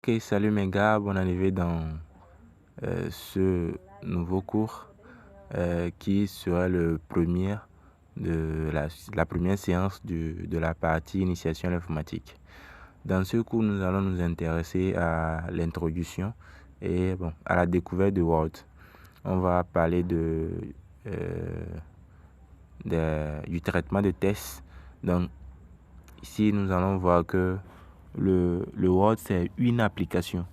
Ok, salut mes gars, bonne arrivée dans ce nouveau cours qui sera le premier de la première séance de la partie initiation à l'informatique. Dans ce cours, nous allons nous intéresser à l'introduction et à la découverte de Word. On va parler du traitement de tests. Donc, ici, nous allons voir que le Word, c'est une application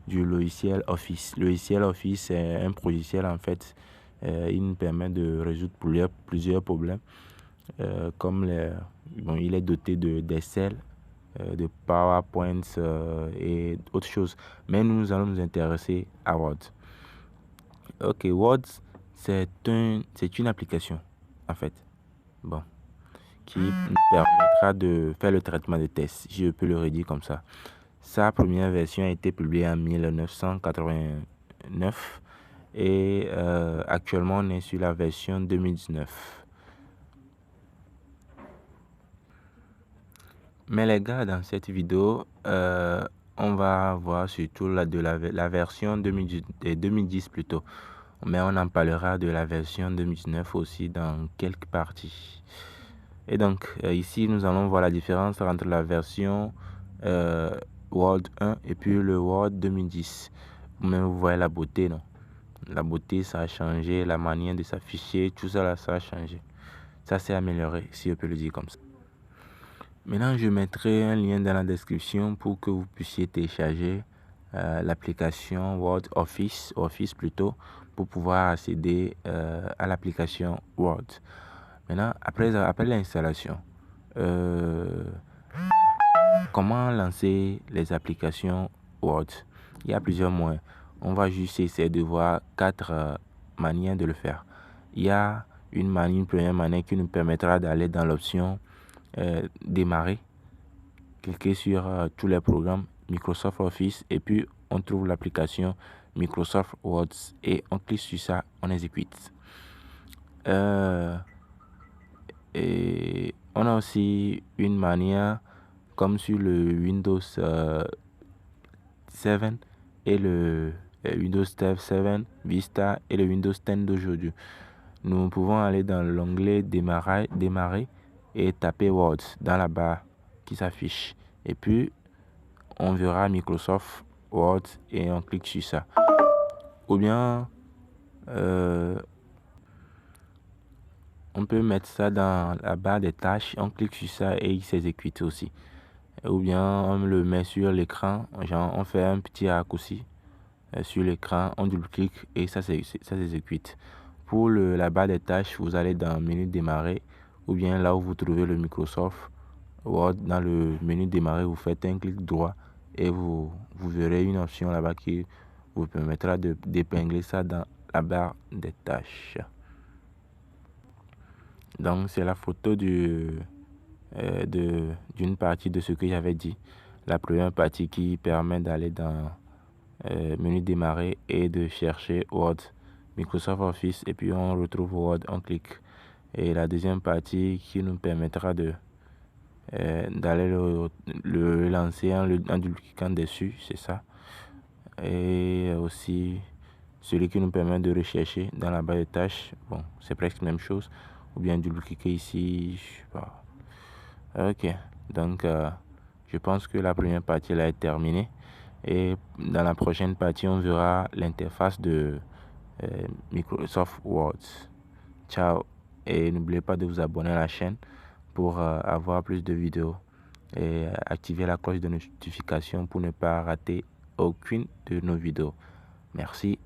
du logiciel Office. Le logiciel Office, c'est un logiciel en fait. Il nous permet de résoudre plusieurs problèmes. Il est doté d'Excel, de PowerPoint et autres choses. Mais nous allons nous intéresser à Word. Ok, Word, c'est une application en fait. Qui nous permettra de faire le traitement de tests, si je peux le redire comme ça. Sa première version a été publiée en 1989 et actuellement on est sur la version 2019. Mais les gars, dans cette vidéo, on va voir surtout la version 2010 plutôt. Mais on en parlera de la version 2019 aussi dans quelques parties. Et donc, ici, nous allons voir la différence entre la version Word 1 et puis le Word 2010. Mais vous voyez la beauté, non? La beauté, ça a changé, la manière de s'afficher, tout ça, là, ça a changé. Ça s'est amélioré, si je peux le dire comme ça. Maintenant, je mettrai un lien dans la description pour que vous puissiez télécharger l'application Word Office plutôt, pour pouvoir accéder à l'application Word. Maintenant, après l'installation, comment lancer les applications Word? Il y a plusieurs moyens. On va juste essayer de voir 4 manières de le faire. Il y a une première manière qui nous permettra d'aller dans l'option démarrer, cliquer sur tous les programmes Microsoft Office et puis on trouve l'application Microsoft Word et on clique sur ça, on exécute. Et on a aussi une manière comme sur le Windows 7 et le Windows 7 Vista et le Windows 10 d'aujourd'hui. Nous pouvons aller dans l'onglet démarrer et taper Word dans la barre qui s'affiche. Et puis, on verra Microsoft Word et on clique sur ça. Ou bien, on peut mettre ça dans la barre des tâches, on clique sur ça et il s'exécute aussi. Ou bien on le met sur l'écran, genre on fait un petit raccourci sur l'écran, on double-clique et ça s'exécute. Pour la barre des tâches, vous allez dans le menu démarrer ou bien là où vous trouvez le Microsoft Word, dans le menu démarrer, vous faites un clic droit et vous verrez une option là-bas qui vous permettra d'épingler ça dans la barre des tâches. Donc c'est la photo d'une partie de ce que j'avais dit. La première partie qui permet d'aller dans menu démarrer et de chercher Word, Microsoft Office et puis on retrouve Word, on clique. Et la deuxième partie qui nous permettra d'aller le lancer en cliquant dessus, c'est ça. Et aussi celui qui nous permet de rechercher dans la barre de tâches, c'est presque la même chose. Ou bien double-cliquer ici, je sais pas. Ok, donc je pense que la première partie là est terminée. Et dans la prochaine partie, on verra l'interface de Microsoft Word. Ciao. Et n'oubliez pas de vous abonner à la chaîne pour avoir plus de vidéos. Et activer la cloche de notification pour ne pas rater aucune de nos vidéos. Merci.